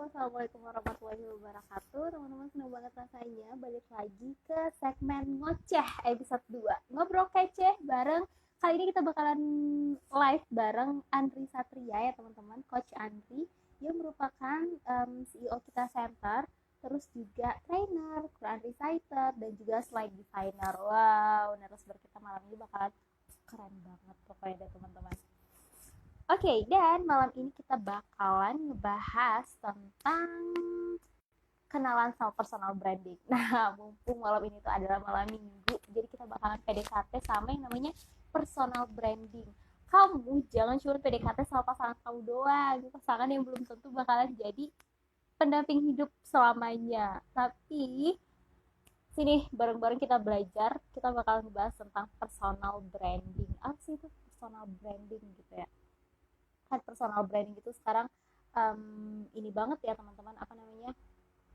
Assalamualaikum warahmatullahi wabarakatuh. Teman-teman, senang banget rasanya balik lagi ke segmen ngoceh episode 2 Ngobrol kece bareng. Kali ini kita bakalan live bareng Andri Satria ya teman-teman, Coach Andri yang merupakan CEO kita Center, terus juga trainer, Quran reciter, dan juga slide designer. Wow, narasumber kita malam ini bakalan keren banget pokoknya deh teman-teman. Oke, dan malam ini kita bakalan ngebahas tentang kenalan sama personal branding. Nah, mumpung malam ini tuh adalah malam minggu, jadi kita bakalan PDKT sama yang namanya personal branding. Kamu jangan cuma PDKT sama pasangan kamu doang, pasangan yang belum tentu bakalan jadi pendamping hidup selamanya. Tapi sini bareng-bareng kita belajar, kita bakalan ngebahas tentang personal branding. Apa sih itu personal branding gitu ya? Kan personal branding itu sekarang ini banget ya teman-teman, apa namanya,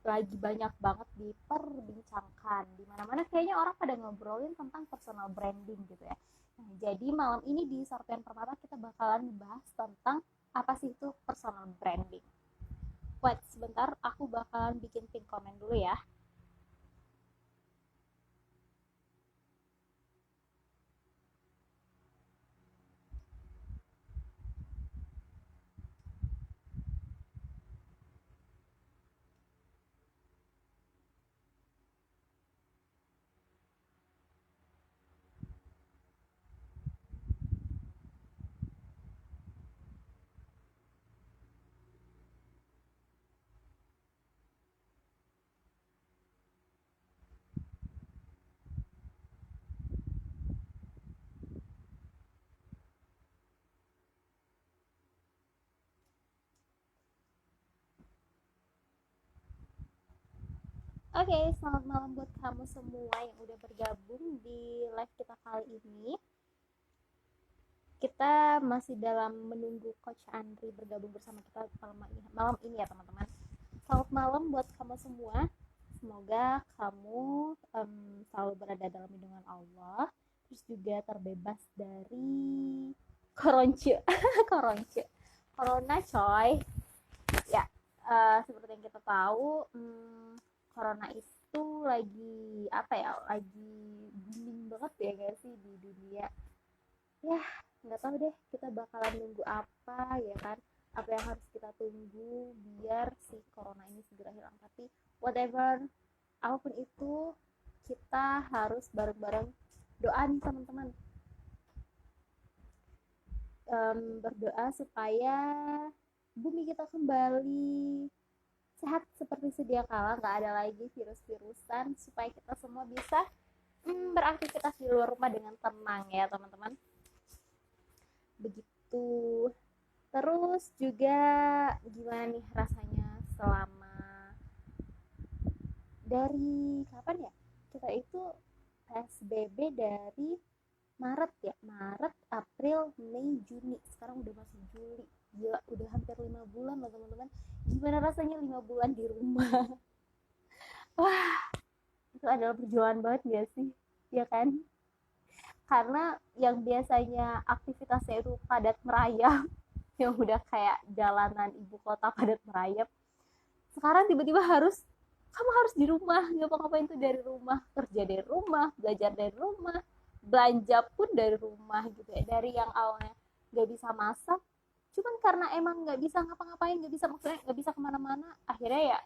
lagi banyak banget diperbincangkan di mana-mana, kayaknya orang pada ngobrolin tentang personal branding gitu ya. Nah, jadi malam ini di Sarpian Permata kita bakalan bahas tentang apa sih itu personal branding. Wait sebentar, aku bakalan bikin pin komen dulu ya. Oke, selamat malam buat kamu semua yang udah bergabung di live kita kali ini. Kita masih dalam menunggu Coach Andri bergabung bersama kita malam ini ya teman-teman. Selamat malam buat kamu semua. Semoga kamu selalu berada dalam lindungan Allah, terus juga terbebas dari koronce, koronce, corona coy. Ya, seperti yang kita tahu, corona itu lagi apa ya? Lagi booming banget ya guys sih di dunia. Ya, nggak tahu deh kita bakalan nunggu apa ya kan, apa yang harus kita tunggu biar si corona ini segera hilang. Tapi whatever, apapun itu, kita harus bareng-bareng doa nih teman-teman, berdoa supaya bumi kita kembali sehat seperti sedia kala, nggak ada lagi virus-virusan, supaya kita semua bisa beraktivitas di luar rumah dengan tenang ya teman-teman. Begitu. Terus juga gimana nih rasanya selama dari kapan ya, kita itu PSBB dari Maret ya, Maret, April, Mei, Juni, sekarang udah masuk Juli. Gila, udah hampir 5 bulan loh teman-teman. Gimana rasanya 5 bulan di rumah? Wah, itu adalah perjuangan banget gak sih? Ya kan? Karena yang biasanya aktivitasnya itu padat merayap, yang udah kayak jalanan ibu kota padat merayap, sekarang tiba-tiba kamu harus di rumah, ngapa-ngapain tuh dari rumah, kerja dari rumah, belajar dari rumah, belanja pun dari rumah gitu ya. Dari yang awalnya nggak bisa masak, cuman karena emang nggak bisa ngapa-ngapain, nggak bisa, maksudnya nggak bisa kemana-mana, akhirnya ya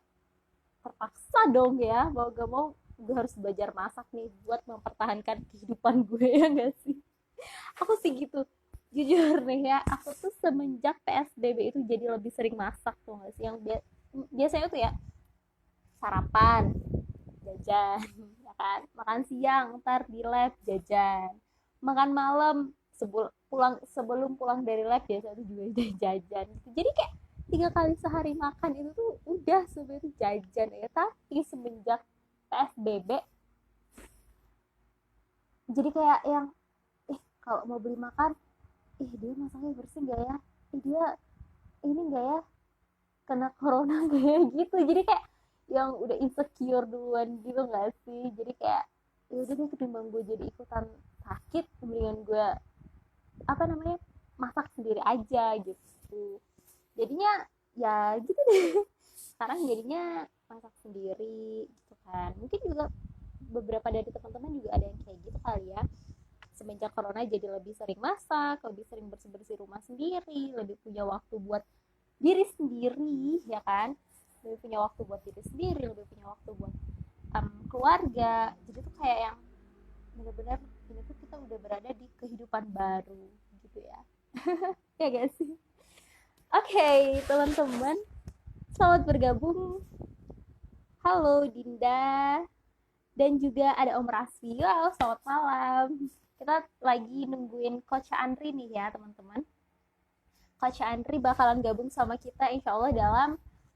terpaksa dong ya, mau gak mau gue harus belajar masak nih buat mempertahankan kehidupan gue ya gak sih. Aku sih gitu, jujur nih ya, aku tuh semenjak PSBB itu jadi lebih sering masak tuh gak sih. Yang biasanya tuh ya sarapan, jajan, ya kan, makan siang ntar di lab jajan, makan malam sebelum pulang dari lab biasa tuh juga udah jajan gitu. Jadi kayak 3 kali sehari makan itu tuh udah sebenarnya jajan ya. Tapi semenjak PSBB jadi kayak yang kalau mau beli makan, dia masaknya bersih gak ya, dia ini gak ya, kena corona gak ya, gitu. Jadi kayak yang udah insecure duluan gitu gak sih. Jadi kayak ya udah deh, ketimbang gue jadi ikutan sakit, mendingan gue apa namanya, masak sendiri aja gitu. Jadinya ya gitu deh. sekarang jadinya masak sendiri gitu kan. Mungkin juga beberapa dari teman-teman juga ada yang kayak gitu kali ya, semenjak corona jadi lebih sering masak, lebih sering bersih-bersih rumah sendiri, lebih punya waktu buat diri sendiri ya kan, lebih punya waktu buat diri sendiri, lebih punya waktu buat keluarga. Jadi tuh kayak yang benar-benar ini tuh kita udah berada di kehidupan baru gitu ya. Ya guys sih. Oke, teman-teman, selamat bergabung. Halo Dinda, dan juga ada Om Rasfi. Halo, selamat malam. Kita lagi nungguin Coach Andri nih ya teman-teman. Coach Andri bakalan gabung sama kita insya Allah dalam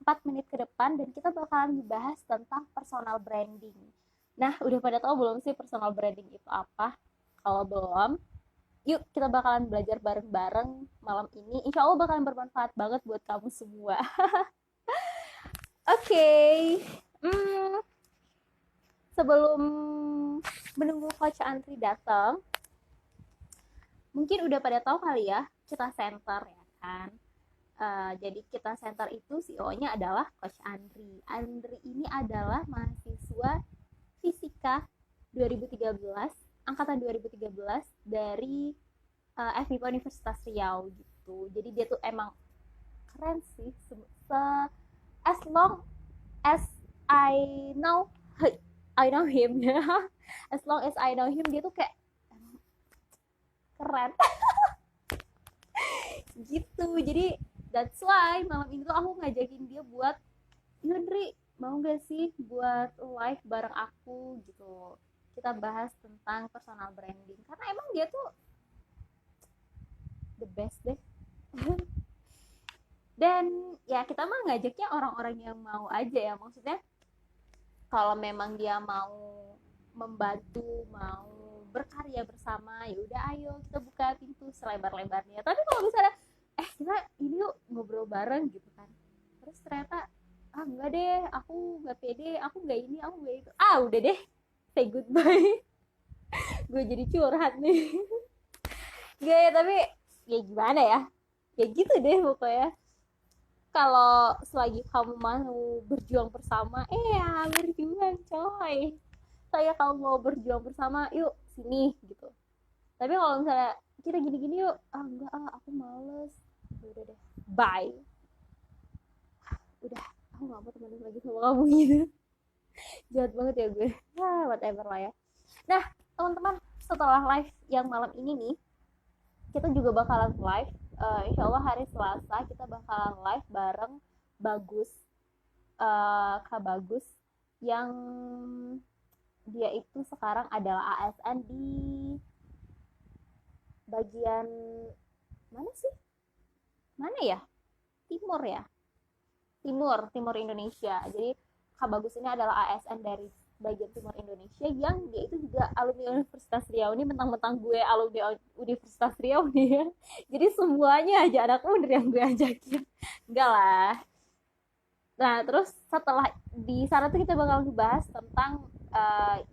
4 menit ke depan, dan kita bakalan membahas tentang personal branding. Nah, udah pada tahu belum sih personal branding itu apa? Kalau belum, yuk kita bakalan belajar bareng-bareng malam ini. Insya Allah bakalan bermanfaat banget buat kamu semua. Oke. Sebelum menunggu Coach Andri datang, mungkin udah pada tahu kali ya, kita center ya kan. Jadi kita center itu CEO-nya adalah Coach Andri. Andri ini adalah mahasiswa fisika 2013, angkatan 2013 dari FIPA Universitas Riau gitu. Jadi dia tuh emang keren sih. As long as I know him ya. As long as I know him, dia tuh kayak keren. Gitu. Jadi that's why malam ini tuh aku ngajakin dia buat, Yundri mau gak sih buat live bareng aku gitu. Kita bahas tentang personal branding, karena emang dia tuh the best deh. Dan ya kita mah ngajaknya orang-orang yang mau aja ya, maksudnya kalau memang dia mau membantu, mau berkarya bersama, ya udah ayo kita buka pintu selebar-lebarnya. Tapi kalau misalnya kita ini yuk ngobrol bareng gitu kan, terus ternyata enggak deh, aku nggak pede, aku nggak ini, aku nggak itu, udah deh, say goodbye. Gue jadi curhat nih. Gak ya, tapi ya gimana ya, ya gitu deh pokoknya. Kalau selagi kamu mau berjuang bersama, ya berjuang coy. Saya kalau mau berjuang bersama, yuk sini gitu. Tapi kalau misalnya kita gini-gini yuk, enggak aku males, udah deh, bye. Udah, aku nggak mau temenan lagi sama kamu gitu. Jahat banget ya gue. Whatever lah ya. Nah teman-teman, setelah live yang malam ini nih, kita juga bakalan live, insya Allah hari Selasa kita bakalan live bareng Bagus, Kak Bagus, yang dia itu sekarang adalah ASN di bagian mana sih? Mana ya? Timur ya? Timur Indonesia. Jadi Kak Bagus ini adalah ASN dari bagian timur Indonesia, yang dia itu juga alumni Universitas Riau. Ini mentang-mentang gue alumni Universitas Riau nih ya, jadi semuanya aja anak Unir yang gue ajakin. Enggak lah. Nah terus setelah di sana tuh kita bakal ngebahas tentang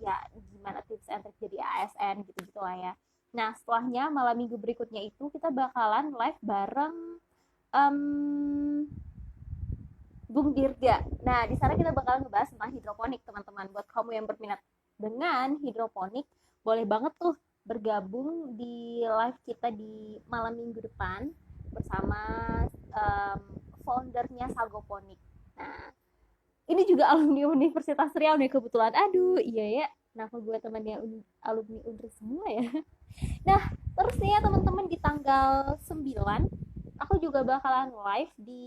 ya gimana tips and trik jadi ASN gitu-gitu lah ya. Nah setelahnya malam minggu berikutnya itu kita bakalan live bareng Bung Dirga. Nah, di sana kita bakal ngebahas tentang hidroponik, teman-teman. Buat kamu yang berminat dengan hidroponik, boleh banget tuh bergabung di live kita di malam minggu depan bersama foundernya Sagoponik. Nah, ini juga alumni Universitas Riau nih kebetulan. Aduh, iya ya. Kenapa gue temannya alumni Unri semua ya? Nah, terus nih ya teman-teman, di tanggal 9 aku juga bakalan live di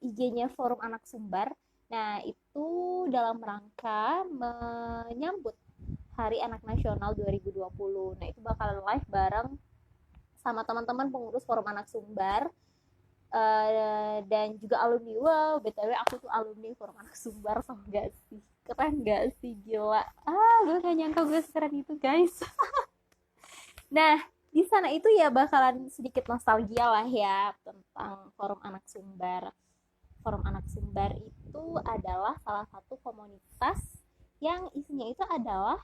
IG-nya Forum Anak Sumbar. Nah, itu dalam rangka menyambut Hari Anak Nasional 2020. Nah, itu bakalan live bareng sama teman-teman pengurus Forum Anak Sumbar, dan juga alumni. Wow, BTW aku tuh alumni Forum Anak Sumbar, tau gak sih? Keren gak sih? Gila. Gue gak nyangka gue sekeren itu, guys. Nah, di sana itu ya bakalan sedikit nostalgia lah ya tentang Forum Anak Sumbar. Forum Anak Sumbar itu adalah salah satu komunitas yang isinya itu adalah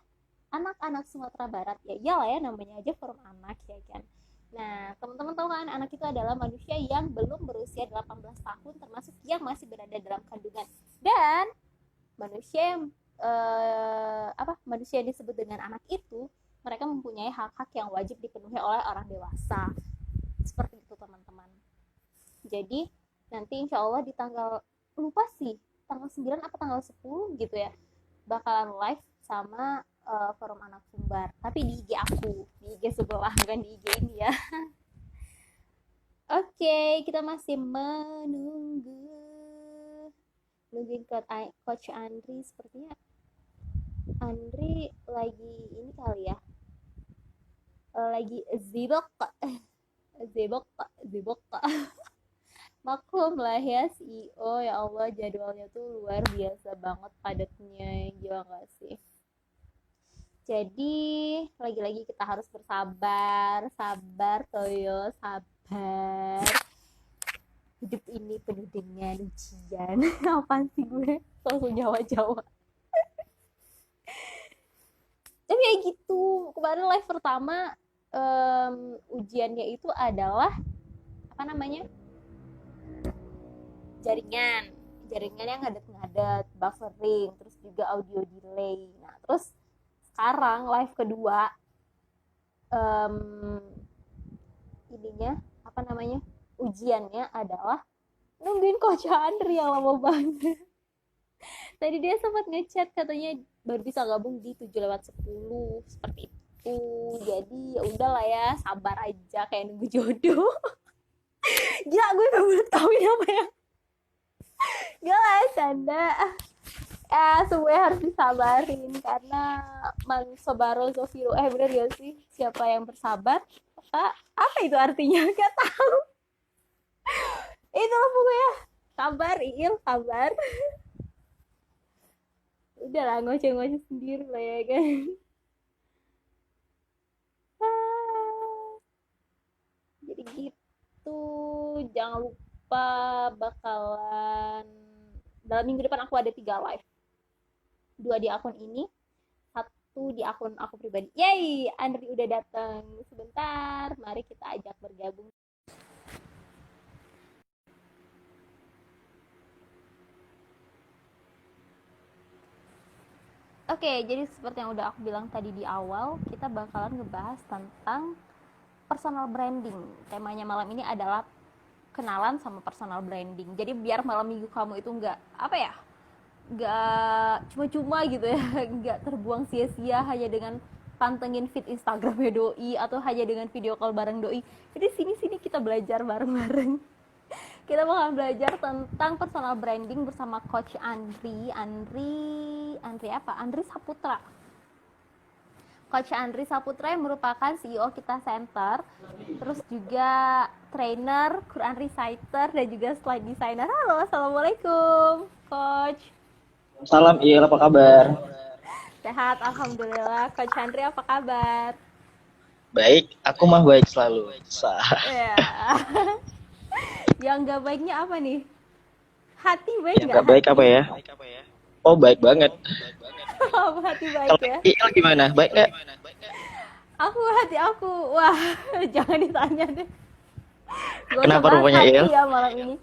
anak-anak Sumatera Barat. Ya iyalah ya, namanya aja Forum Anak ya kan. Nah teman-teman tahu kan teman-teman, anak itu adalah manusia yang belum berusia 18 tahun, termasuk yang masih berada dalam kandungan. Dan manusia yang manusia yang disebut dengan anak itu, mereka mempunyai hak-hak yang wajib dipenuhi oleh orang dewasa. Seperti itu teman-teman. Jadi nanti insya Allah di tanggal, lupa sih tanggal 9 apa tanggal 10 gitu ya, bakalan live sama forum anak sumbar, tapi di IG aku, di IG sebelah, bukan di IG ini ya. Oke, kita masih nungguin Coach Andri. Sepertinya Andri lagi ini kali ya, lagi zibok maklum lah ya CEO, ya Allah jadwalnya tuh luar biasa banget padatnya, gila gak sih? Jadi lagi-lagi kita harus sabar Toyo, sabar. Hidup ini penuh dengan ujian. Apaan sih gue langsung Jawa. Tapi ya gitu, kemarin live pertama ujiannya itu adalah apa namanya, jaringan yang ngadet-ngadet, buffering, terus juga audio delay. Nah terus sekarang live kedua ininya apa namanya, ujiannya adalah nungguin Coach Andri yang lama banget. Tadi dia sempat ngechat katanya baru bisa gabung di 7/10 seperti itu. Jadi ya udahlah ya, sabar aja kayak nunggu jodoh. Gila, gue gak boleh kawin apa ya? Gak lah, canda. Semuanya harus disabarin karena man sobaro zofiro, bener gak sih? Siapa yang bersabar, apa itu artinya? Gak tahu. Itulah pokoknya, sabar Il, sabar. Udah lah, ngoceh-ngoceh sendiri lah ya kan. Jadi gitu, jangan lupa bakalan dalam minggu depan aku ada 3 live, 2 di akun ini, 1 di akun aku pribadi. Yeay, Andri udah datang. Sebentar, mari kita ajak bergabung. Oke, jadi seperti yang udah aku bilang tadi di awal, kita bakalan ngebahas tentang personal branding. Temanya malam ini adalah kenalan sama personal branding. Jadi biar malam minggu kamu itu nggak cuma-cuma gitu ya, nggak terbuang sia-sia hanya dengan pantengin feed Instagramnya doi atau hanya dengan video call bareng doi. Jadi sini kita belajar bareng-bareng. Kita bakal belajar tentang personal branding bersama Coach Andri Saputra. Coach Andri Saputra yang merupakan CEO Kita Center, terus juga trainer, Quran reciter, dan juga slide designer. Halo, assalamualaikum, Coach. Salam Il, apa kabar? Sehat, alhamdulillah. Coach Andri apa kabar? Baik, aku mah baik selalu. Ya. Yang nggak baiknya apa nih? Hati baik nggak? Yang baik apa ya? Oh, baik banget. Hati baik kalau ya? Il gimana? Baik nggak? Hati aku, wah, jangan ditanya deh. Kenapa rupanya Il? Ya malam ini.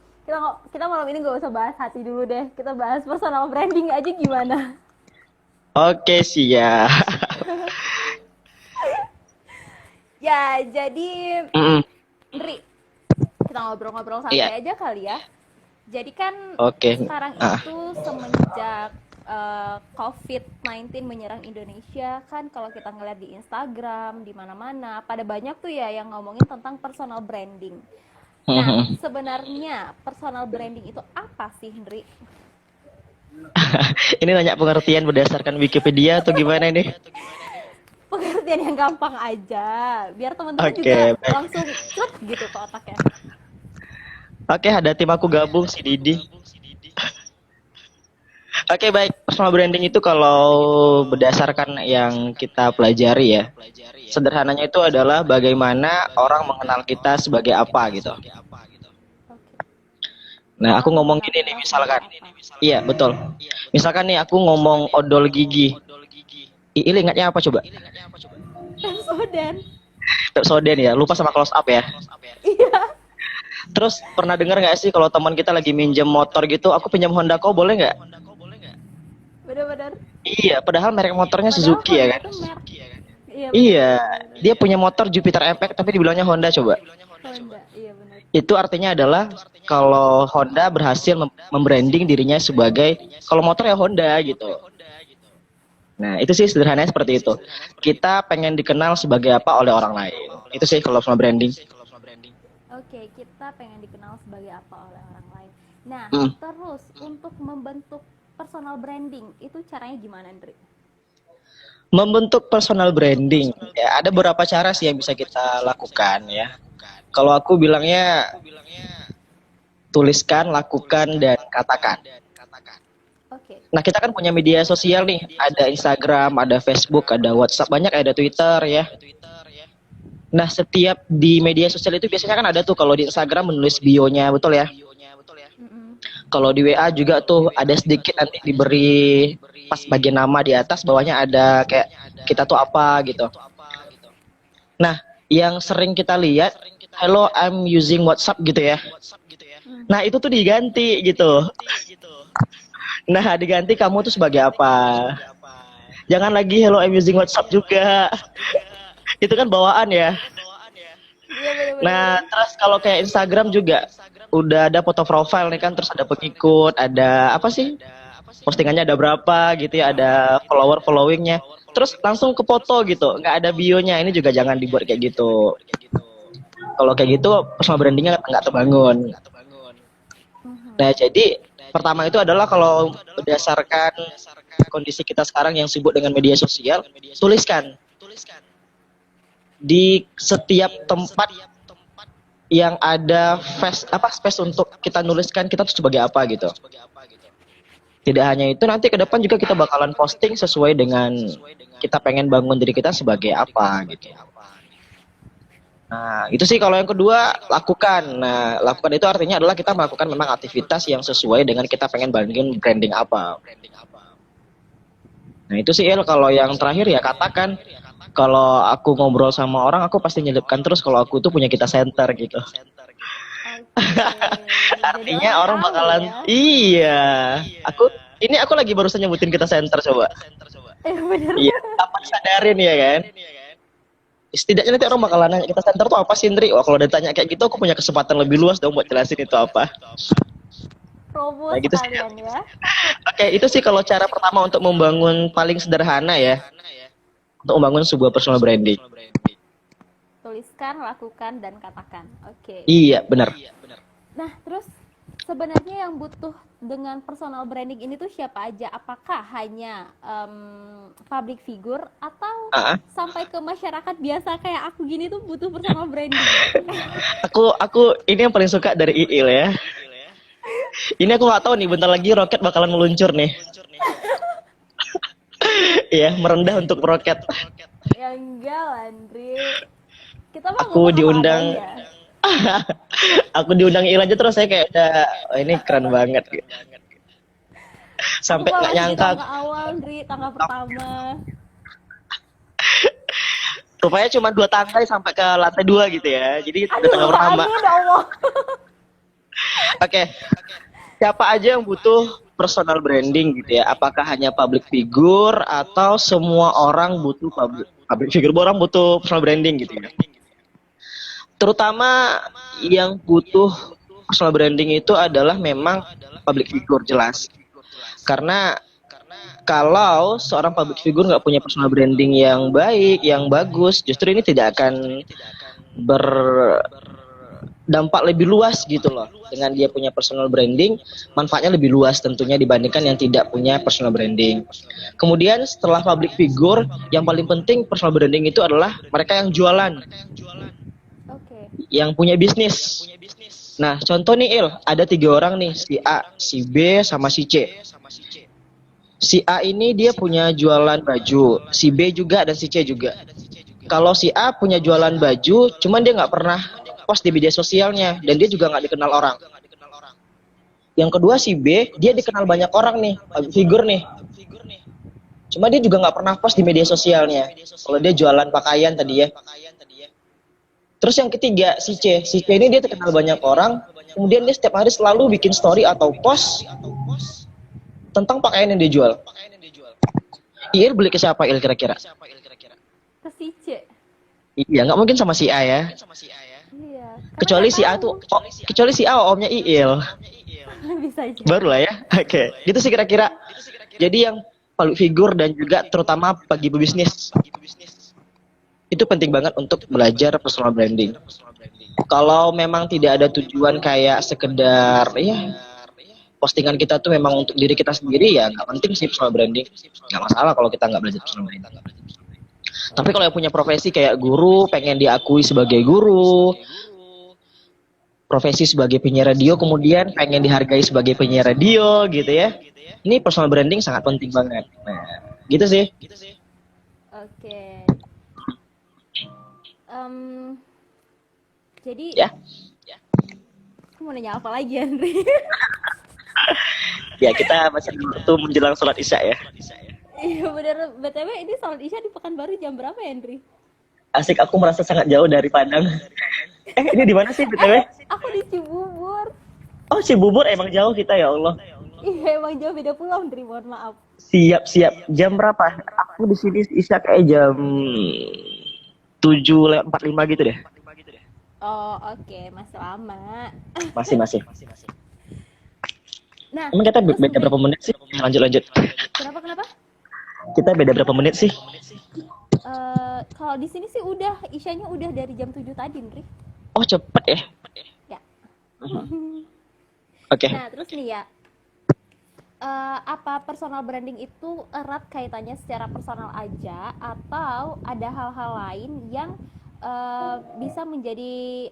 Kita malam ini gak usah bahas hati dulu deh. Kita bahas personal branding aja gimana? Oke, siap. Ya, jadi Ndri, kita ngobrol-ngobrol santai aja kali ya. Jadi kan sekarang itu semenjak COVID-19 menyerang Indonesia, kan kalau kita ngeliat di Instagram, di mana-mana, pada banyak tuh ya yang ngomongin tentang personal branding. Nah, sebenarnya personal branding itu apa sih, Ndri? Ini nanya pengertian berdasarkan Wikipedia atau gimana ini? Pengertian yang gampang aja, biar teman-teman juga langsung cek gitu ke otaknya. Oke, ada tim aku gabung, si Didi. Oke, baik. Personal branding itu kalau berdasarkan yang kita pelajari ya, sederhananya itu adalah bagaimana orang mengenal kita sebagai apa gitu. Nah, aku ngomong gini nih, misalkan. Iya, betul. Misalkan nih aku ngomong odol gigi. Iil ingatnya apa coba? Pepsodent. Pepsodent ya, lupa sama close up ya. Iya. Terus pernah dengar nggak sih kalau teman kita lagi minjem motor gitu, aku pinjam Honda kau boleh nggak? Bener-bener. Iya, padahal merek motornya Padahal Suzuki ya Honda kan? tuh merek. Iya Iya, bener-bener. dia punya motor Jupiter MX tapi dibilangnya Honda coba. Honda, iya bener. Itu artinya adalah kalau Honda berhasil membranding dirinya sebagai kalau motor ya Honda gitu. Nah, itu sih sederhananya seperti itu. Kita pengen dikenal sebagai apa oleh orang lain. Itu sih kalau sama branding. Oke, kita pengen dikenal sebagai apa oleh orang lain. Nah, Hmm. terus untuk membentuk personal branding itu caranya gimana, Andri? Membentuk personal branding, ya ada beberapa cara sih yang bisa kita lakukan ya. Kalau aku bilangnya tuliskan, lakukan, dan katakan. Oke. Nah, kita kan punya media sosial nih, ada Instagram, ada Facebook, ada WhatsApp, banyak ada Twitter ya. Nah, setiap di media sosial itu biasanya kan ada tuh kalau di Instagram menulis bio-nya, betul ya? Mm-mm. Kalau di WA juga tuh ada sedikit nanti diberi pas bagian nama di atas, bawahnya ada kayak kita tuh apa gitu. Nah, yang sering kita lihat, hello I'm using WhatsApp gitu ya. Hmm. Nah, itu tuh diganti gitu. Nah, diganti kamu tuh sebagai apa? Jangan lagi hello I'm using WhatsApp juga. Itu kan bawaan ya. Iya bener-bener. Nah, terus kalau kayak Instagram juga udah ada foto profile nih kan, terus ada pengikut, ada apa sih? Postingannya ada berapa gitu ya, ada followingnya. Terus langsung ke foto gitu, nggak ada bionya. Ini juga jangan dibuat kayak gitu. Kalau kayak gitu personal brandingnya nggak terbangun. Mhm. Nah, jadi pertama itu adalah kalau berdasarkan kondisi kita sekarang yang sibuk dengan media sosial, tuliskan di setiap tempat yang ada space untuk kita nuliskan kita tuh sebagai apa gitu. Tidak hanya itu, nanti ke depan juga kita bakalan posting sesuai dengan kita pengen bangun diri kita sebagai apa gitu. Nah, itu sih kalau yang kedua, lakukan. Nah, lakukan itu artinya adalah kita melakukan memang aktivitas yang sesuai dengan kita pengen bangun branding apa. Nah, itu sih Il, kalau yang terakhir ya katakan. Kalau aku ngobrol sama orang, aku pasti nyelipkan terus kalau aku tuh punya kita center gitu. Oke. Jadi Artinya orang tahu bakalan, ya. iya. Aku lagi barusan nyebutin kita center coba. Bener. Iya, tanpa disadarin ya kan. Setidaknya nanti orang bakalan nanya kita center tuh apa sih, Indri? Wah, kalau ditanya kayak gitu aku punya kesempatan lebih luas dong buat jelasin itu apa. Promo Nah, gitu sih. sekalian ya. Oke, itu sih kalau cara pertama untuk membangun paling sederhana ya. Untuk membangun sebuah personal branding. Tuliskan, lakukan, dan katakan. Oke. Iya, benar. Nah, terus sebenarnya yang butuh dengan personal branding ini tuh siapa aja? Apakah hanya public figure atau Ah, sampai ke masyarakat biasa kayak aku gini tuh butuh personal branding? aku ini yang paling suka dari Iil ya. Ini aku nggak tahu nih, bentar lagi roket bakalan meluncur nih. Iya, merendah untuk roket. Ya enggak lah, Andri. Kita mah Aku ngomong apa diundang, adanya. aku diundang Il aja terus saya kayak udah, oh, ini keren banget. Aku Sampai mah nggak masih di nyangka, tangga awal, Andri, tangga pertama. rupanya cuma 2 tangga sampai ke lantai 2 gitu ya. Jadi udah tangga pertama. Amin ya Allah. Oke, siapa aja yang butuh personal branding gitu ya? Apakah hanya public figure atau semua orang butuh public figure? Orang butuh personal branding gitu ya? Terutama yang butuh personal branding itu adalah memang public figure, jelas. Karena kalau seorang public figure nggak punya personal branding yang baik, yang bagus, justru ini tidak akan berdampak lebih luas gitu loh. Dengan dia punya personal branding, manfaatnya lebih luas tentunya dibandingkan yang tidak punya personal branding. Kemudian setelah public figure, yang paling penting personal branding itu adalah mereka yang jualan, Oke. yang punya bisnis. Nah, contoh nih Il, ada 3 orang nih, si A, si B, sama si C. Si A ini dia punya jualan baju, si B juga dan si C juga. Kalau si A punya jualan baju, cuman dia nggak pernah post di media sosialnya dan dia juga nggak dikenal orang. Yang kedua si B, dia dikenal banyak orang nih, figur nih. Cuma dia juga nggak pernah post di media sosialnya. Kalau dia jualan pakaian tadi ya. Terus yang ketiga si C ini dia terkenal banyak orang, kemudian dia setiap hari selalu bikin story atau post tentang pakaian yang dia jual. Il beli ke siapa Il kira-kira? Ke si C. Iya, nggak mungkin sama si A ya. Iya. Kecuali si A tuh, kecuali si A omnya Il. Bisa aja. Baru lah ya. Oke, gitu sih kira-kira. Jadi yang public figure dan juga terutama bagi pebisnis itu penting banget untuk belajar personal branding. Kalau memang tidak ada tujuan kayak sekedar ya postingan kita tuh memang untuk diri kita sendiri ya nggak penting sih personal branding. Nggak masalah kalau kita nggak belajar personal branding. Tapi kalau yang punya profesi kayak guru, pengen diakui sebagai guru, profesi sebagai penyiar radio, kemudian pengen dihargai sebagai penyiar radio gitu ya. Ini personal branding sangat penting banget. Nah, gitu sih. Oke. Jadi Ya. aku mau nanya apa lagi, Andri? Ya, kita masih waktu menjelang sholat Isya ya. Iya bener. BTW ini sholat Isya di Pekanbaru jam berapa ya, Andri? Asik, aku merasa sangat jauh dari Padang. Ini di mana sih BTW? Aku di Cibubur. Oh, Cibubur emang jauh kita ya Allah. Iya emang jauh, beda pulau, Andri, mohon maaf. Siap. Jam berapa? Aku di sini Isya kayak jam 7:45 gitu deh. Oh oke, masih lama. Masih. Nah, Emang kita terus beda berapa menit sih? Lanjut. Kenapa? Kita beda berapa menit sih? Kalau di sini sih udah isyanya udah dari jam 7 tadi, Andri. Oh, cepet ya. Ya. Oke. Nah, terus nih ya, apa personal branding itu erat kaitannya secara personal aja atau ada hal-hal lain yang bisa menjadi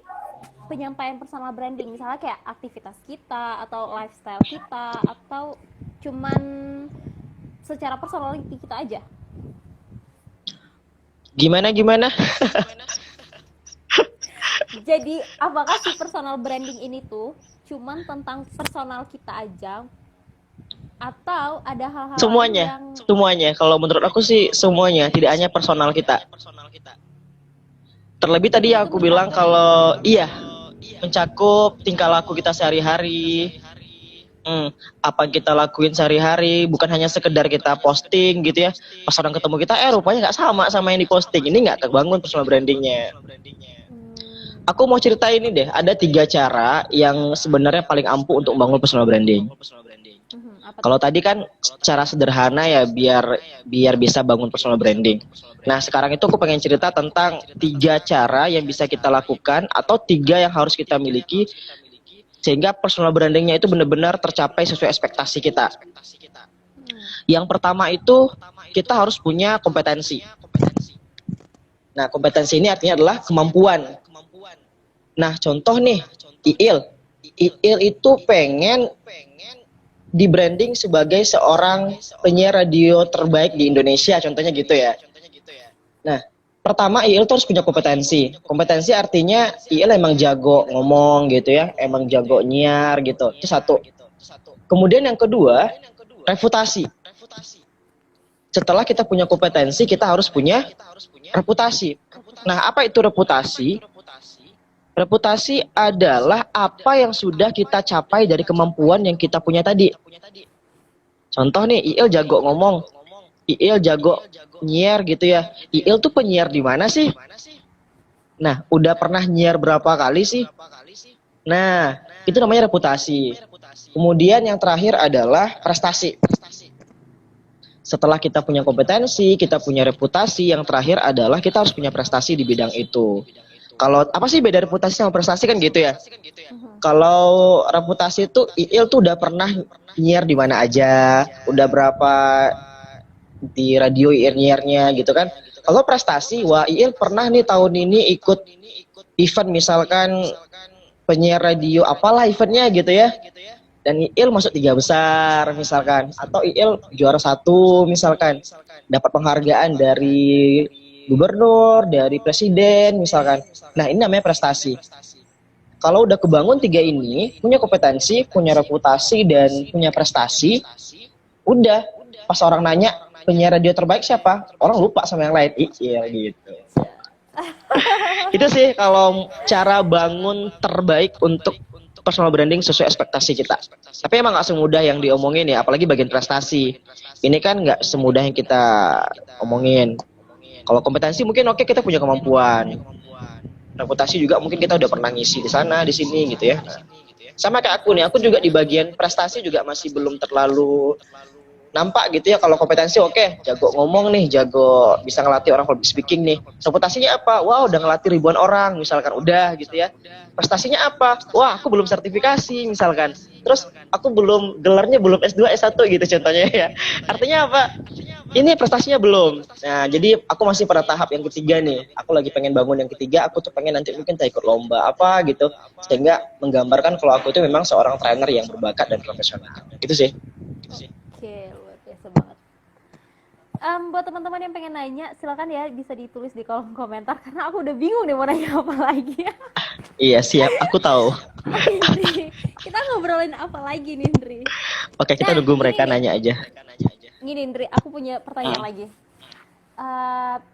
penyampaian personal branding, misalnya kayak aktivitas kita atau lifestyle kita atau cuman secara personality kita aja? Gimana? Jadi apakah si personal branding ini tuh cuman tentang personal kita aja atau ada hal-hal lain yang Semuanya. Kalau menurut aku sih semuanya, tidak hanya personal kita. Terlebih tadi yang aku bilang kalau iya mencakup tingkah laku kita sehari-hari. Apa yang kita lakuin sehari-hari, bukan hanya sekedar kita posting gitu ya. Pas orang ketemu kita, rupanya nggak sama yang diposting. Ini nggak terbangun personal brandingnya. Aku mau cerita ini deh, ada 3 cara yang sebenarnya paling ampuh untuk membangun personal branding. Kalau tadi kan cara sederhana ya biar bisa bangun personal branding. Nah sekarang itu aku pengen cerita tentang 3 cara yang bisa kita lakukan atau 3 yang harus kita miliki sehingga personal brandingnya itu benar-benar tercapai sesuai ekspektasi kita. Yang pertama itu kita harus punya kompetensi. Nah kompetensi ini artinya adalah kemampuan. Nah contoh nih Iil itu pengen di branding sebagai seorang penyiar radio terbaik di Indonesia, contohnya gitu ya. Nah, pertama Iil tuh harus punya kompetensi. Kompetensi artinya Iil emang jago ngomong gitu ya, emang jago nyiar gitu. Itu satu. Kemudian yang kedua, reputasi. Setelah kita punya kompetensi, kita harus punya reputasi. Nah, apa itu reputasi? Reputasi adalah apa yang sudah kita capai dari kemampuan yang kita punya tadi. Contoh nih, Iil jago ngomong, Iil jago nyiar gitu ya. Iil tuh penyiar di mana sih? Nah, udah pernah nyiar berapa kali sih? Nah, itu namanya reputasi. Kemudian yang terakhir adalah prestasi. Setelah kita punya kompetensi, kita punya reputasi, yang terakhir adalah kita harus punya prestasi di bidang itu. Kalau apa sih beda reputasi sama prestasi kan gitu ya? Kalau reputasi itu Iil tuh udah pernah nyiar di mana aja, udah berapa di radio Iil nyiarnya gitu kan. Kalau prestasi, wah Iil pernah nih tahun ini ikut event misalkan penyiar radio apalah eventnya gitu ya. Dan Iil masuk 3 besar misalkan, atau Iil juara 1 misalkan, dapat penghargaan dari gubernur, dari presiden misalkan. Nah ini namanya prestasi. Kalau udah kebangun 3 ini, punya kompetensi, punya reputasi, dan punya prestasi, udah pas orang nanya penyiar radio terbaik siapa, orang lupa sama yang lain. Iya gitu. Itu sih kalau cara bangun terbaik untuk personal branding sesuai ekspektasi kita. Tapi emang nggak semudah yang diomongin ya, apalagi bagian prestasi. Ini kan nggak semudah yang kita omongin. Kalau kompetensi mungkin oke, kita punya kemampuan. Reputasi juga mungkin kita udah pernah ngisi di sana, di sini gitu ya. Nah, sama kayak aku nih, aku juga di bagian prestasi juga masih belum terlalu nampak gitu ya. Kalau kompetensi oke, jago ngomong nih, jago bisa ngelatih orang public speaking nih. Reputasinya apa? Wah, udah ngelatih ribuan orang misalkan, udah gitu ya. Prestasinya apa? Wah, aku belum sertifikasi misalkan. Terus aku belum, gelarnya belum S2 S1 gitu contohnya ya. Artinya apa? Ini prestasinya belum. Nah, jadi aku masih pada tahap yang ketiga nih. Aku lagi pengen bangun yang ketiga, aku tuh pengen nanti mungkin ikut lomba apa gitu, sehingga menggambarkan kalau aku itu memang seorang trainer yang berbakat dan profesional. Itu sih. Oke, luar biasa banget. Buat teman-teman yang pengen nanya, silakan ya bisa ditulis di kolom komentar karena aku udah bingung deh mau nanya apa lagi. Iya, siap. Aku tahu. Oke, Indri. Kita ngobrolin apa lagi nih, Indri? Oke, kita nunggu mereka nanya aja. Gini, Indri, aku punya pertanyaan lagi.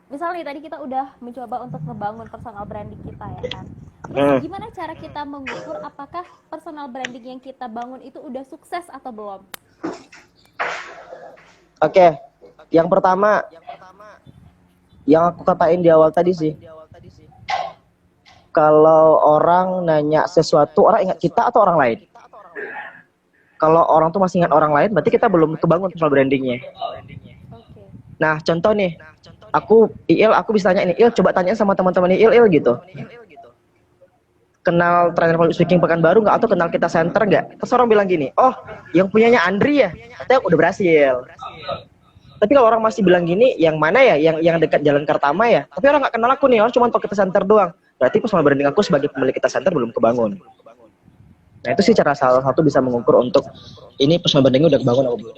Misalnya tadi kita udah mencoba untuk ngebangun personal branding kita ya kan. Terus gimana cara kita mengukur apakah personal branding yang kita bangun itu udah sukses atau belum? Oke, yang pertama, yang aku katain di awal tadi sih, kalau orang nanya sesuatu, orang ingat kita atau orang lain? Kalau orang tuh masih ingat orang lain, berarti kita belum kebangun personal brandingnya. Oke. Nah, contoh nih, aku bisa tanya ini, Il, coba tanya sama teman-teman Il gitu. Kenal trainer public speaking Pekanbaru nggak, atau kenal kita center nggak? Terus orang bilang gini, oh, yang punyanya Andri ya, katanya udah berhasil. Tapi kalau orang masih bilang gini, yang mana ya, yang dekat Jalan Kartama ya, tapi orang nggak kenal aku nih, orang cuma tahu kita center doang. Berarti personal branding aku sebagai pemilik kita center belum kebangun. Nah, itu sih cara salah satu bisa mengukur untuk ini personal branding udah kebangun atau belum.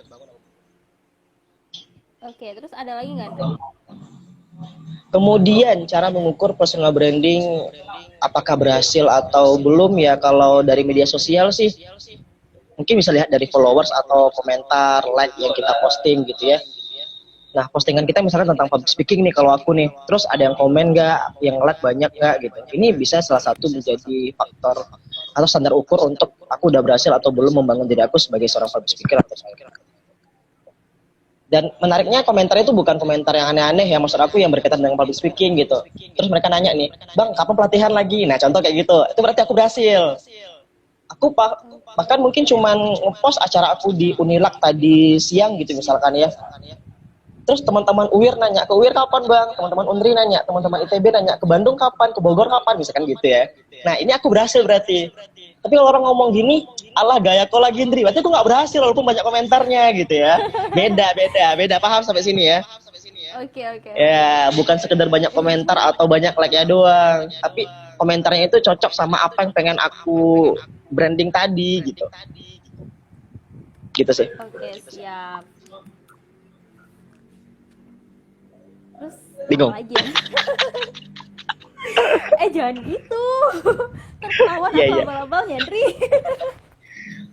Oke, terus ada lagi nggak, Andri? Kemudian cara mengukur personal branding apakah berhasil atau belum ya, kalau dari media sosial sih mungkin bisa lihat dari followers atau komentar, like yang kita posting gitu ya. Nah, postingan kita misalnya tentang public speaking nih, kalau aku nih, terus ada yang komen nggak, yang like banyak nggak gitu. Ini bisa salah satu menjadi faktor atau standar ukur untuk aku udah berhasil atau belum membangun diri aku sebagai seorang public speaker atau speaker. Dan menariknya komentar itu bukan komentar yang aneh-aneh ya, maksud aku yang berkaitan dengan public speaking gitu. Terus mereka nanya nih, Bang, kapan pelatihan lagi? Nah, contoh kayak gitu, itu berarti aku berhasil. Aku bahkan mungkin cuman ngepost acara aku di Unilak tadi siang gitu misalkan ya. Terus teman-teman UIR nanya, ke UIR kapan Bang? Teman-teman UNRI nanya, teman-teman ITB nanya, ke Bandung kapan? Ke Bogor kapan? Misalkan gitu ya. Nah, ini aku berhasil berarti. Tapi kalau orang ngomong gini, alah gaya kok lagi Indri, berarti aku nggak berhasil walaupun banyak komentarnya gitu ya. Beda, paham sampai sini ya? Oke. Ya, bukan sekedar banyak komentar atau banyak like-nya doang, tapi komentarnya itu cocok sama apa yang pengen aku branding tadi gitu. Gitu sih. Oke, siap. Terus Bingung. apa lagi ya? Jangan gitu. Tertawan Iya, atau iya. abal-abal ya, Andri?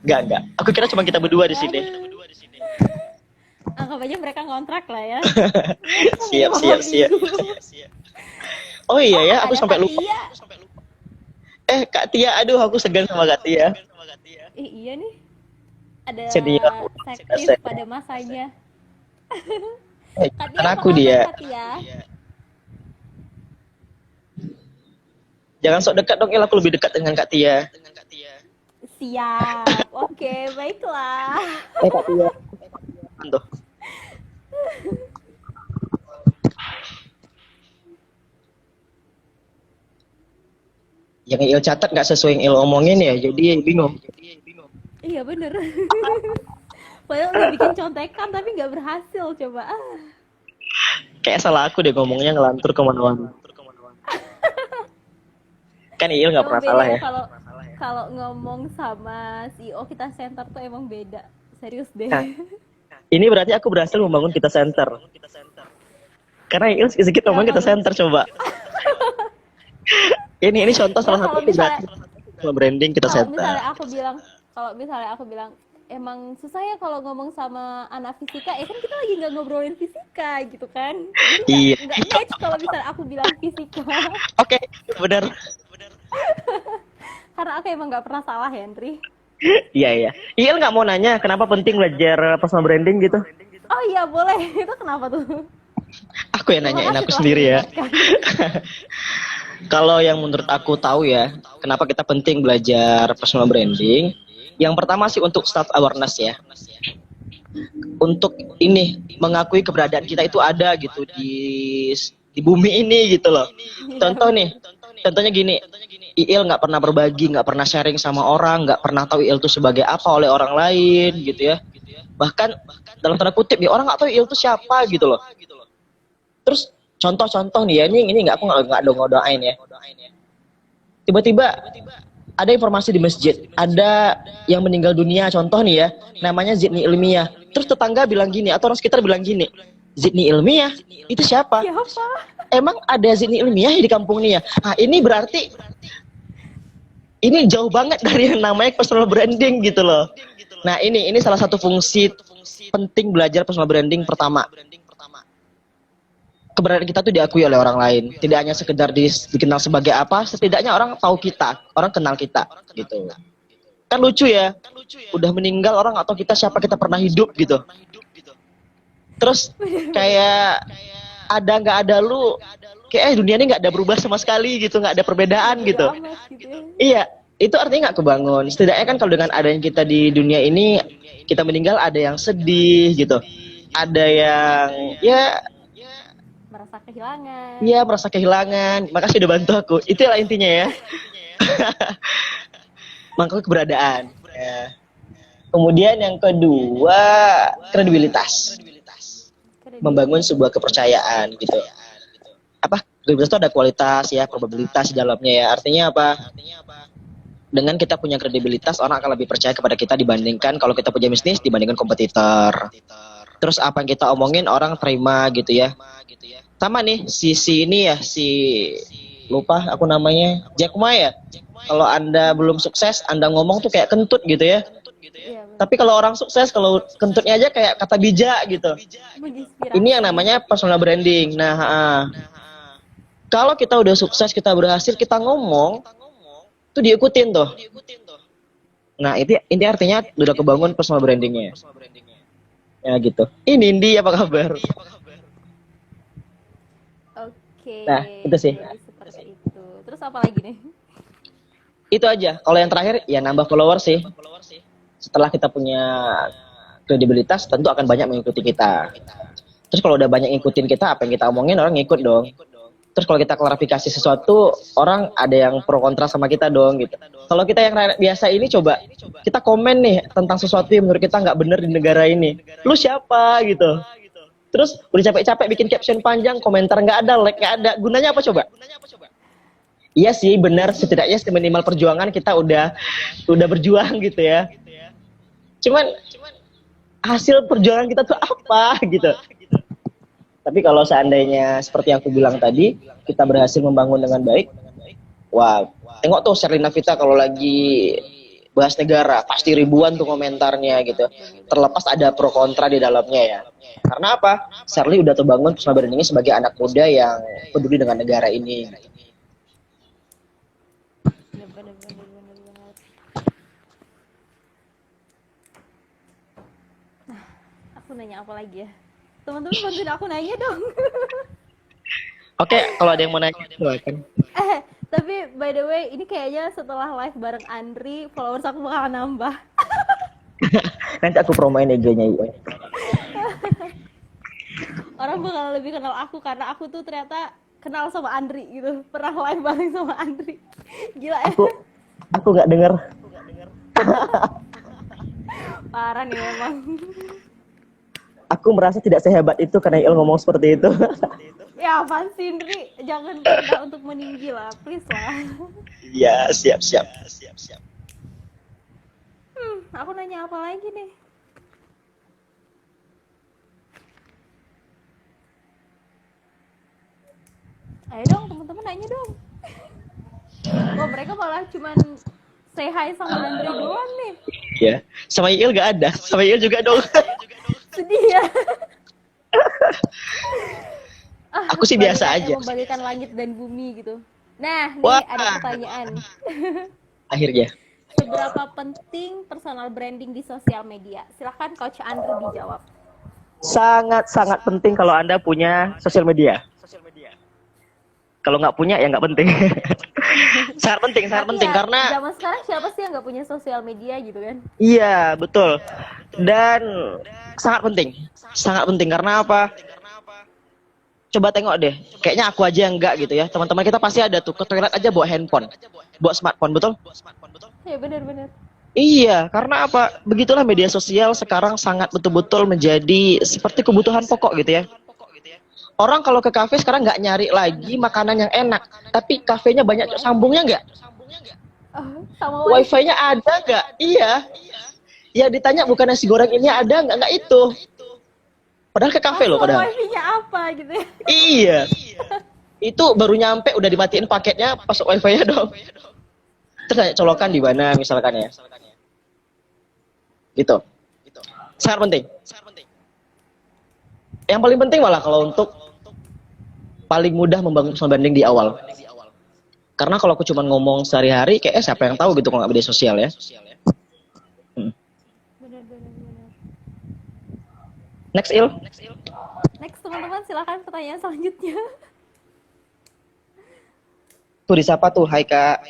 Enggak. Aku kira cuma kita berdua di sini. Anggap aja mereka ngontrak lah ya. Siap. Oh iya ya, aku Ada sampai Kak lupa. Tia. Kak Tia, aduh aku segan sama Kak Tia. Iya nih. Ada Senior. seksis pada masanya. Kak Tia, Karena apa aku kabar, dia. Kak Tia? Jangan sok dekat dong, Il, aku lebih dekat dengan Kak Tia. Siap. Oke, baiklah. Kak Tia. Tuh. Yang Il catat nggak sesuai yang Il omongin ya, jadi bingung. Iya bener. Padahal udah bikin contekan tapi nggak berhasil coba. Kayak salah aku deh ngomongnya, ngelantur kemana-mana. Kan Il nggak pernah salah ya. Kalau ngomong sama CEO kita center tuh emang beda. Serius deh. Nah, ini berarti aku berhasil membangun kita center. Karena Il sedikit ngomong kita center coba. Ini contoh salah satu branding kita center. Kalau misalnya aku bilang emang susah ya kalau ngomong sama anak fisika, ya kan kita lagi nggak ngobrolin fisika gitu kan, jadi Iya. nggak match kalau misalnya aku bilang fisika. Oke, benar. Karena aku emang nggak pernah salah, Henry. Iya, iya. Il nggak mau nanya kenapa penting belajar personal branding gitu? Oh iya boleh. Itu kenapa tuh? Aku yang Terima nanyain kasih aku telah sendiri ya. mengingatkan. Kalau yang menurut aku tahu ya, kenapa kita penting belajar personal branding? Yang pertama sih untuk self awareness ya. Untuk ini mengakui keberadaan kita itu ada gitu di bumi ini gitu loh. Iya Contoh nih, bener. contohnya gini, Iil nggak pernah berbagi, nggak pernah sharing sama orang, nggak pernah tahu Iil itu sebagai apa oleh orang lain gitu ya. Bahkan dalam tanda kutip ya orang nggak tahu Iil itu siapa gitu loh. Terus contoh-contoh nih ya, ini nggak, aku nggak doain ya. Tiba-tiba ada informasi di masjid, ada yang meninggal dunia, contoh nih ya, namanya Zidni Ilmiah. Terus tetangga bilang gini, atau orang sekitar bilang gini, Zidni Ilmiah itu siapa? Siapa? Emang ada Zidni Ilmiah di kampung nih ya? Nah ini berarti ini jauh banget dari yang namanya personal branding gitu loh. Nah ini salah satu fungsi penting belajar personal branding pertama. Keberadaan kita tuh diakui oleh orang lain, tidak hanya sekedar dikenal sebagai apa, setidaknya orang tahu kita, orang kenal kita gitu. Kan lucu ya, udah meninggal orang atau kita siapa, kita pernah hidup gitu. Terus kayak ada nggak ada lu, kayak dunia ini nggak ada berubah sama sekali gitu, nggak ada perbedaan Bodo gitu. amat gitu ya. Iya, itu artinya nggak kebangun. Setidaknya kan kalau dengan adanya kita di dunia ini, kita meninggal ada yang sedih gitu, ada yang ya Merasa kehilangan. iya merasa kehilangan. Makasih udah bantu aku. Itulah intinya ya. Mengakui keberadaan. Ya. Kemudian yang kedua, kredibilitas. Membangun sebuah kepercayaan gitu. Apa? Kredibilitas itu ada kualitas ya, probabilitas di dalamnya ya. Artinya apa? Dengan kita punya kredibilitas, orang akan lebih percaya kepada kita dibandingkan kalau kita punya bisnis dibandingkan kompetitor. Terus apa yang kita omongin orang terima gitu ya. Sama nih si ini ya, si lupa aku namanya, Jack Ma ya. Kalau Anda belum sukses, Anda ngomong tuh kayak kentut gitu ya. Iya bener. Tapi kalau orang sukses, kalau kentutnya aja kayak kata bijak gitu. Menginspirasi. Ini yang namanya personal branding. Nah, kalau kita udah sukses, kita berhasil, kita ngomong, tuh diikutin tuh. Nah, ini artinya udah kebangun personal brandingnya. Ya gitu. Ini Indi, apa kabar? Oke. Nah, itu sih. Jadi seperti itu. Terus apa lagi nih? Itu aja. Kalau yang terakhir, ya nambah follower sih. Setelah kita punya kredibilitas, tentu akan banyak mengikuti kita. Terus kalau udah banyak ngikutin kita, apa yang kita omongin, orang ngikut dong. Terus kalau kita klarifikasi sesuatu, orang ada yang pro kontra sama kita dong gitu. Kalau kita yang biasa ini coba, kita komen nih tentang sesuatu yang menurut kita nggak bener di negara ini. Lu siapa gitu. Terus udah capek-capek bikin caption panjang, komentar nggak ada, like nggak ada. Gunanya apa coba? Iya sih, benar. Setidaknya minimal perjuangan kita udah berjuang gitu ya. Cuman hasil perjuangan kita tuh apa gitu. Tapi kalau seandainya seperti yang aku bilang tadi, kita berhasil membangun dengan baik, wah, tengok tuh Sherlina Vita kalau lagi bahas negara, pasti ribuan tuh komentarnya gitu. Terlepas ada pro kontra di dalamnya ya. Karena apa? Sherly udah terbangun personal brandingnya sebagai anak muda yang peduli dengan negara ini. Bener banget. Nah, aku nanya apa lagi ya? Teman-teman bantuin aku nanya dong. Oke, kalau ada yang mau nanya, silakan. Tapi by the way, ini kayaknya setelah live bareng Andri, followers aku bakal nambah. Nanti aku promoin IG-nya. Orang bakal lebih kenal aku karena aku tuh ternyata kenal sama Andri gitu. Pernah live bareng sama Andri. Gila ya. Aku nggak denger. Parah nih memang. Aku merasa tidak sehebat itu karena Il ngomong seperti itu. Ya apaan sih Andri? Jangan pernah untuk meninggi lah, please lah. Iya, siap. Aku nanya apa lagi nih? Ayo dong teman-teman nanya dong. Wah mereka malah cuman say hi sama Andre doang nih. Iya. Sama Il gak ada. Sama Il juga dong. Sedih ya. Aku sih biasa bagaikan aja. yang membalikan langit dan bumi gitu. Nah, nih Wah. ada pertanyaan. Akhirnya. Seberapa penting personal branding di sosial media? Silahkan Coach Andre dijawab. Sangat-sangat penting kalau Anda punya sosial media. Kalau nggak punya ya nggak penting. sangat penting Tapi ya, karena zaman sekarang siapa sih yang nggak punya sosial media gitu kan? iya betul dan sangat penting karena apa? Coba tengok deh, kayaknya aku aja yang enggak gitu ya. Teman-teman kita pasti ada tuh ke toilet aja bawa handphone, bawa smartphone, betul? Ya benar-benar. Iya, karena apa? Begitulah media sosial sekarang sangat betul-betul menjadi seperti kebutuhan pokok gitu ya. Orang kalau ke kafe sekarang nggak nyari lagi makanan yang enak, tapi kafenya banyak sambungnya nggak? Sama Wifi-nya ada nggak? Iya. Ya ditanya bukan nasi goreng ini ada nggak itu. Padahal ke kafe loh padahal. Wifi-nya apa gitu ya? Iya. Itu baru nyampe udah dimatiin paketnya, pasok wifi-nya dong. Terus tanya colokan di mana misalkan ya. Gitu. Sangat penting. Yang paling penting malah kalau untuk paling mudah membangun personal branding di awal. Karena kalau aku cuma ngomong sehari-hari, kayak siapa yang tahu gitu kalau nggak media sosial ya. Benar. Next Il. Next teman-teman silakan pertanyaan selanjutnya. Tuh disapa tuh, hai Kak.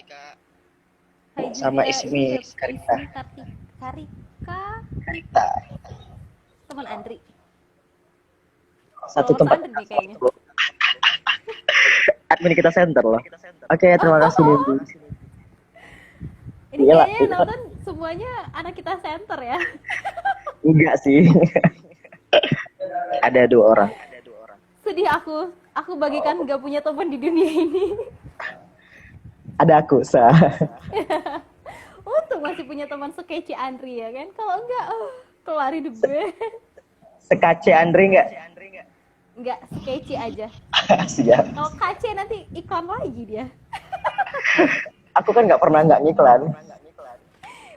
Hai Sama juga, Ismi Karita. Karika. Teman Andri. Satu tempat. Andri nih kayaknya. Admin kita center loh. Oke, terima kasih Nindi. Ini Iyalah, kayaknya nonton semuanya anak kita center ya. Enggak sih. Ada 2 orang. Sedih aku bagikan gak punya teman di dunia ini. Ada aku, Untung masih punya teman sekece Andri ya kan. Kalau enggak, keluar hidup gue. Sekace Andri enggak? Enggak, sekece aja. Siap. Kalau kace nanti iklan lagi dia. Aku kan nggak pernah nggak ngiklan.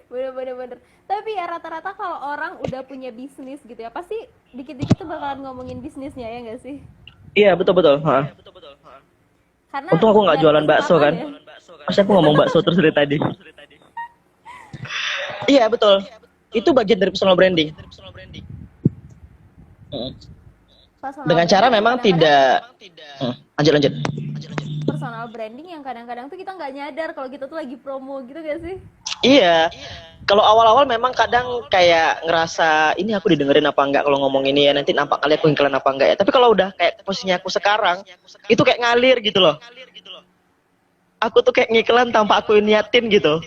Bener. Tapi ya rata-rata kalau orang udah punya bisnis gitu ya, pasti dikit-dikit tuh bakalan ngomongin bisnisnya ya nggak sih? Iya betul. Karena Untung aku nggak dari jualan bakso kan. kesempatan ya. Pasti aku ngomong bakso terus dari tadi. Iya betul. Itu bagian dari personal branding. Personal Dengan cara branding memang kadang-kadang tidak. Lanjut. personal branding yang kadang-kadang tuh kita nggak nyadar kalau kita tuh lagi promo gitu gak sih? Iya. Kalau awal-awal memang kadang kayak ngerasa ini aku didengerin apa enggak kalau ngomong ini ya, nanti nampak kali aku iklan apa enggak ya. Tapi kalau udah kayak posisinya aku sekarang, itu kayak ngalir gitu loh. Aku tuh kayak ngiklan tanpa aku niatin gitu.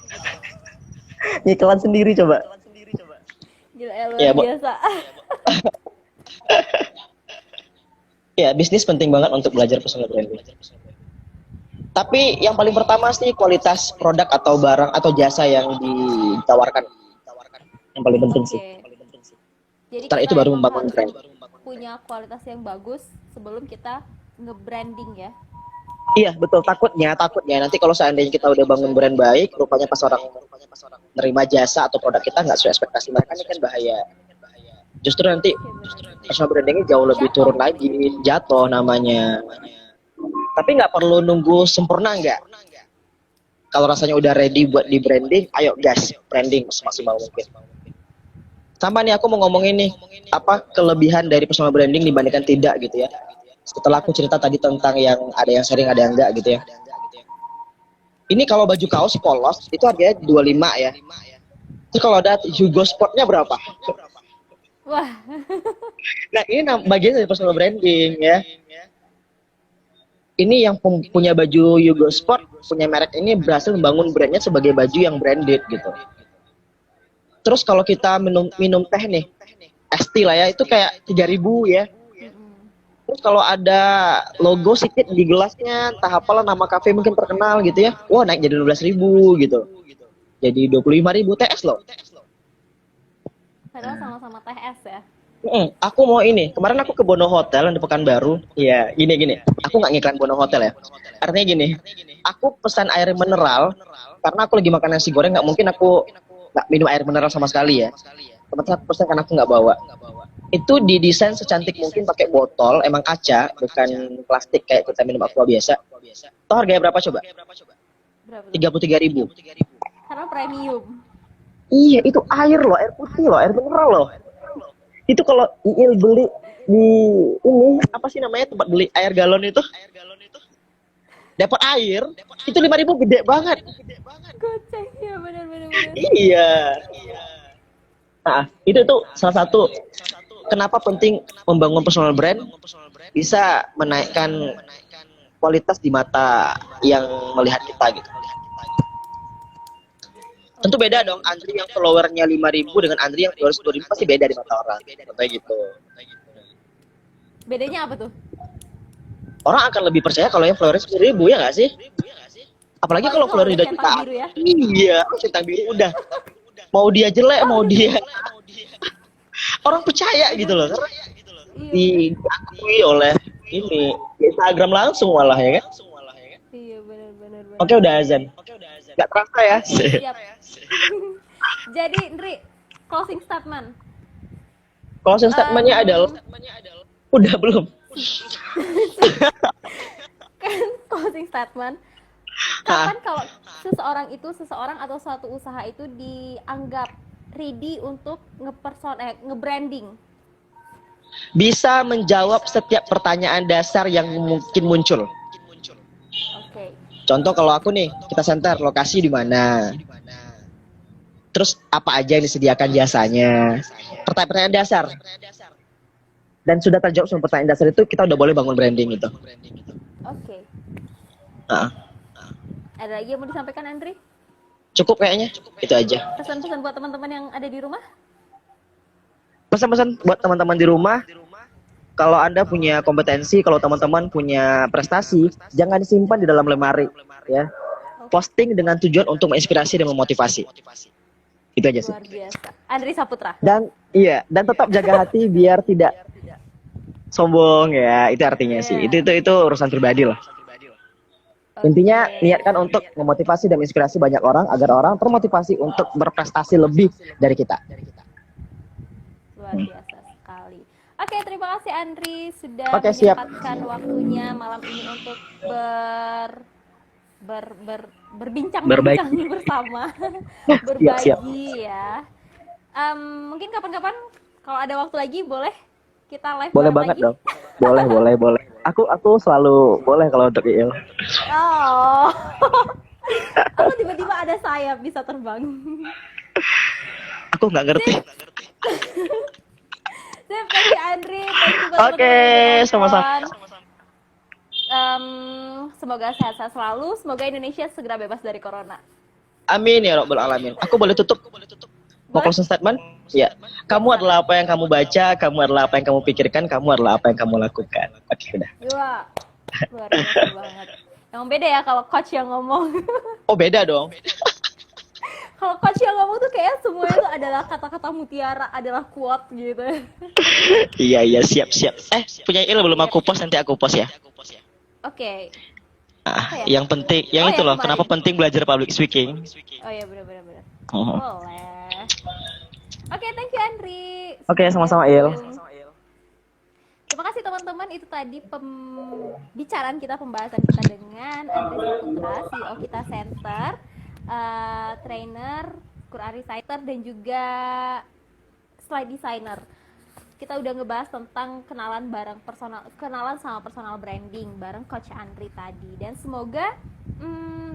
Ngiklan sendiri coba. Gila ya, luar Ya, biasa. Ya, bisnis penting banget untuk belajar personal branding. Tapi yang paling pertama sih kualitas produk atau barang atau jasa yang ditawarkan. Yang paling penting sih. Jadi Setelah itu kita baru emang membangun harus brand. punya kualitas yang bagus sebelum kita nge-branding ya. Iya, betul. Takutnya nanti kalau seandainya kita udah bangun brand baik, rupanya pas orang nerima jasa atau produk kita nggak sesuai ekspektasi mereka, ini kan bahaya. Justru nanti personal brandingnya jauh lebih turun lagi, jatuh namanya. Tapi nggak perlu nunggu sempurna nggak. Kalau rasanya udah ready buat di branding, ayo gas, branding semaksimal mungkin. Sama nih aku mau ngomongin nih, apa kelebihan dari personal branding dibandingkan tidak gitu ya. Setelah aku cerita tadi tentang yang ada yang sering ada yang enggak gitu ya. Ini kalau baju kaos polos itu harganya 25 ya. Terus kalau ada Hugo Sportnya berapa? Wah. Nah ini bagian dari personal branding ya. Ini yang punya baju Hugo Sport, punya merek ini berhasil membangun brandnya sebagai baju yang branded gitu. Terus kalau kita minum teh nih, es tea lah ya, itu kayak 3.000 ya. Terus kalau ada logo sedikit di gelasnya, entah apalah nama kafe mungkin terkenal gitu ya, wah naik jadi 12.000 gitu. Jadi 25.000 TS loh. Padahal sama-sama TS ya. Aku mau ini. Kemarin aku ke Bono Hotel yang di Pekanbaru. Iya, gini. Aku nggak ngiklan Bono Hotel ya. Artinya gini, aku pesan air mineral karena aku lagi makan nasi goreng. Nggak mungkin aku nggak minum air mineral sama sekali ya. Kebetulan aku pesan karena aku nggak bawa. Itu didesain secantik mungkin pakai botol, emang kaca, bukan plastik kayak kita minum aqua biasa. Itu harganya berapa coba? Berapa tuh? 33.000. Karena premium. Iya, itu air loh, air putih loh, air mineral loh. Itu kalau Iil beli di ini apa sih namanya tempat beli air galon itu? Dapat air, itu 5.000 gede banget. Goceng ya, benar. Iya. Nah, itu tuh salah satu kenapa penting membangun personal brand bisa menaikkan kualitas di mata yang melihat kita gitu. Tentu beda dong, Andri yang followernya 5.000 dengan Andri yang followers 2.000 pasti beda di mata orang. Contohnya gitu. Bedanya apa tuh? Orang akan lebih percaya kalau yang followernya 10.000 ya nggak sih? Apalagi kalau followernya udah centang jutaan. biru ya. Iya, centang biru udah. Mau dia jelek, mau dia orang percaya gitu loh. Karena Iya, diakui oleh ini Instagram langsung malah ya kan. iya benar. Oke, udah azan. Nggak terasa ya. Siap. Jadi, Ndri, closing statement. Closing statementnya adalah udah belum. Kan closing statement. Kapan kalau seseorang atau suatu usaha itu dianggap ready untuk nge-branding? Bisa menjawab setiap pertanyaan dasar yang mungkin muncul. Oke. Contoh kalau aku nih, kita center lokasi di mana. Terus apa aja yang disediakan jasanya. Pertanyaan-pertanyaan dasar. Dan sudah terjawab semua pertanyaan dasar itu, kita udah boleh bangun branding itu. Oke. Nah, Ada lagi yang mau disampaikan, Andri? cukup kayaknya. Itu aja. Pesan-pesan buat teman-teman yang ada di rumah? Pesan-pesan buat teman-teman di rumah, kalau Anda punya kompetensi, kalau teman-teman punya prestasi, jangan disimpan di dalam lemari, ya. Posting dengan tujuan untuk menginspirasi dan memotivasi. Itu aja sih. Luar biasa. Andri Saputra. Dan tetap jaga hati biar tidak sombong ya. Itu artinya sih. Itu urusan pribadi lah. Intinya niatkan untuk memotivasi dan menginspirasi banyak orang agar orang termotivasi untuk berprestasi lebih dari kita. Luar biasa sekali. Oke, terima kasih Andri sudah Siap. menyempatkan waktunya malam ini untuk berbincang bersama, berbagi Siap. ya. Mungkin kapan-kapan kalau ada waktu lagi boleh kita live Boleh bareng banget lagi? dong. Boleh. Aku selalu boleh kalau untuk Iil. Oh. Aku tiba-tiba ada sayap bisa terbang. Aku nggak ngerti. Thank you Andri, thank you Oke, sama-sama. Semoga sehat-sehat selalu, semoga Indonesia segera bebas dari corona. Amin ya Rabbal Alamin. Aku boleh tutup? Mau closing statement? Ya. Kamu adalah apa yang kamu baca, kamu adalah apa yang kamu pikirkan, kamu adalah apa yang kamu lakukan. Oke, udah. Wah, luar biasa banget. Yang beda ya kalau coach yang ngomong. Oh, beda dong. Kalau coach yang ngomong tuh kayak semuanya tuh adalah kata-kata mutiara, adalah quote gitu. Iya, siap. Punya Iil belum aku post, nanti aku post ya. Oke. Yang penting, itu loh, kenapa penting belajar public speaking. Oh iya, benar. Boleh. Oke, thank you Andri. Oke, sama-sama Il. Terima kasih teman-teman, itu tadi pembahasan kita dengan Andri Saputra, CEO Kita Center, trainer, Quran Reciter, dan juga slide designer. Kita udah ngebahas tentang kenalan sama personal branding bareng Coach Andri tadi, dan semoga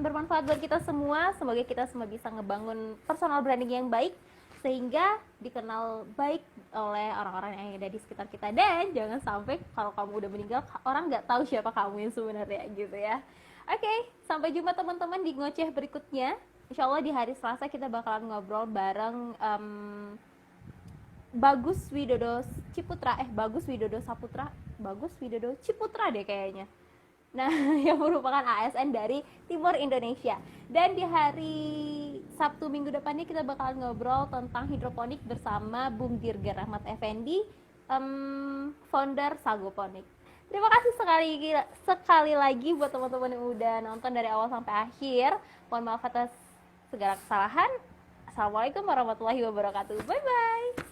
bermanfaat buat kita semua. Semoga kita semua bisa ngebangun personal branding yang baik sehingga dikenal baik oleh orang-orang yang ada di sekitar kita, dan jangan sampai kalau kamu udah meninggal orang nggak tahu siapa kamu yang sebenarnya gitu ya. Oke, sampai jumpa teman-teman di ngoceh berikutnya. Insyaallah di hari Selasa kita bakalan ngobrol bareng Bagus Widodo Ciputra deh kayaknya. Nah, yang merupakan ASN dari Timur Indonesia. Dan di hari Sabtu minggu depannya kita bakalan ngobrol tentang hidroponik bersama Bung Dirga Rahmat Effendi, founder Sagoponik. Terima kasih sekali lagi buat teman-teman yang udah nonton dari awal sampai akhir. Mohon maaf atas segala kesalahan. Assalamualaikum warahmatullahi wabarakatuh. Bye bye.